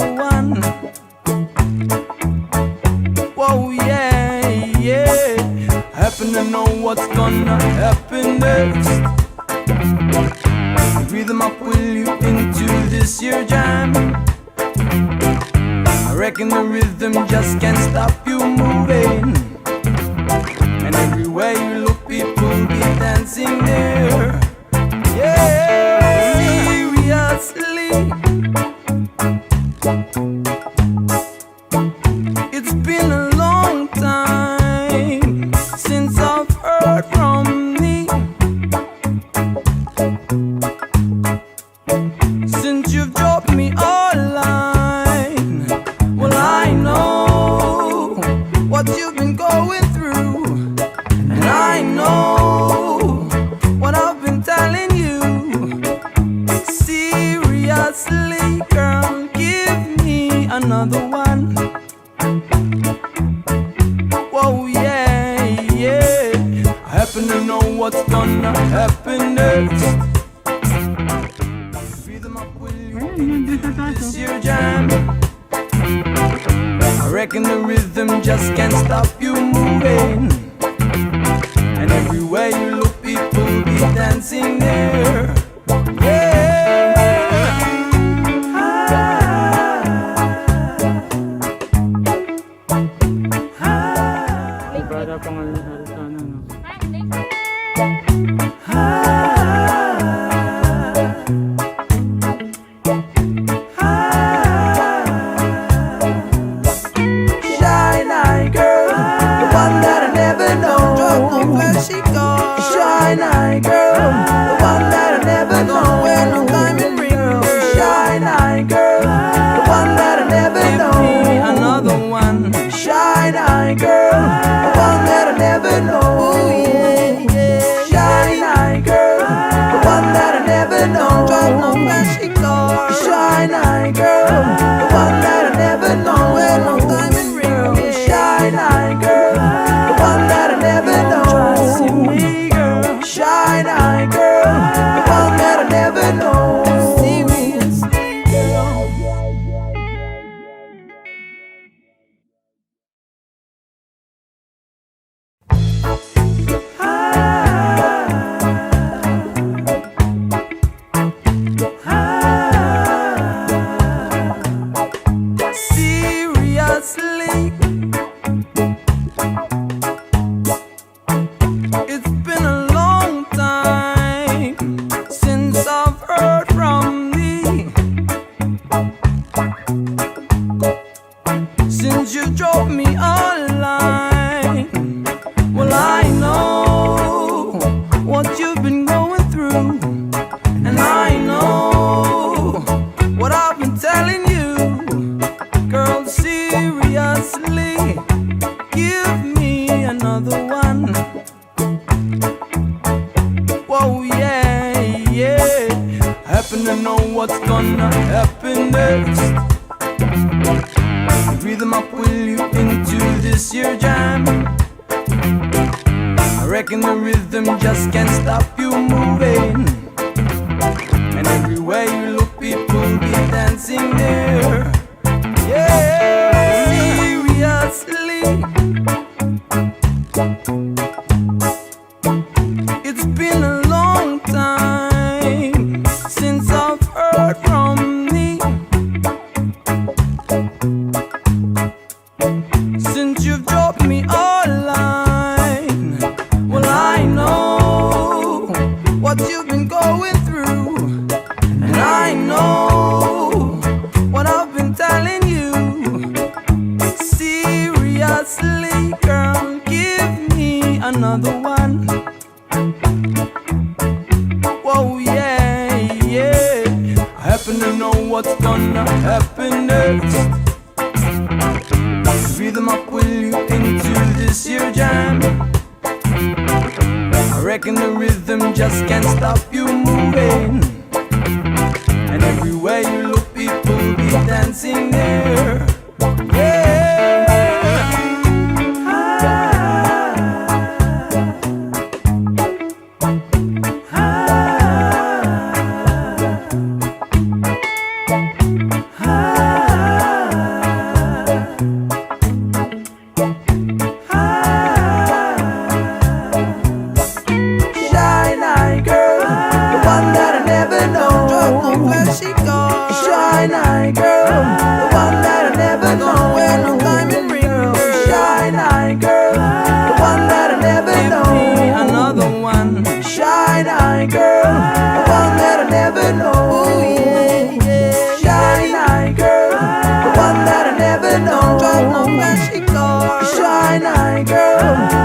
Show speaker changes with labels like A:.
A: another one. Whoa, yeah, yeah. Happen to know what's gonna happen next. Rhythm up will you into this year jam. I reckon the rhythm just can't stop you moving. And everywhere you look, people be dancing there. Yeah, seriously. It's been a long time since I've heard from thee. Since you've dropped me a line. Well, I know what you've been going through, and I know what I've been telling you. Seriously, girl, give me another one. Whoa, yeah, yeah. I happen to know what's gonna happen next. Rhythm up will you this year jam. I reckon the rhythm just can't stop you moving. And everywhere you look, people be dancing there.
B: Para pang halata na, no?
A: Shy night girl, the one that I never know. Where she goes. Shy night girl, the one that I never know. Where no diamond ring. Shy night girl, the one that I never know. Give me another one. Shy night girl, the one that I never know. Ooh, yeah, yeah. Shy night girl, the one that I never know. Don't know where she goes. Shy night girl, the one that I never know. Where no diamond ring. Shy night girl, the one that I never know. See me, girl. Shy night girl, the one that I never know. Seriously, girl. Seriously, it's been a long time since I've heard from thee. Since you dropped me a line. Well, I know what you've been going through, and I know what I've been telling you. Girl, seriously, give me another one. Whoa, yeah, yeah. Happen to know what's gonna happen next. Rhythm up will you into this year jam. I reckon the rhythm just can't stop you moving. And everywhere you look, people be dancing there. Yeah, seriously. It's been a long time since I've heard from thee. Since you've dropped me a line. Well, I know what you've been going through, and I know what I've been telling you. Seriously, girl, give me another one. Whoa, yeah, yeah. I happen to know what's gonna happen next. Rhythm up will you into this year jam. I reckon the rhythm just can't stop you moving. And everywhere you look, people be dancing there. Yeah. Night girl, the one that I never know. Shy night girl, the one that I never know. Drive no flashy car. Shy night girl.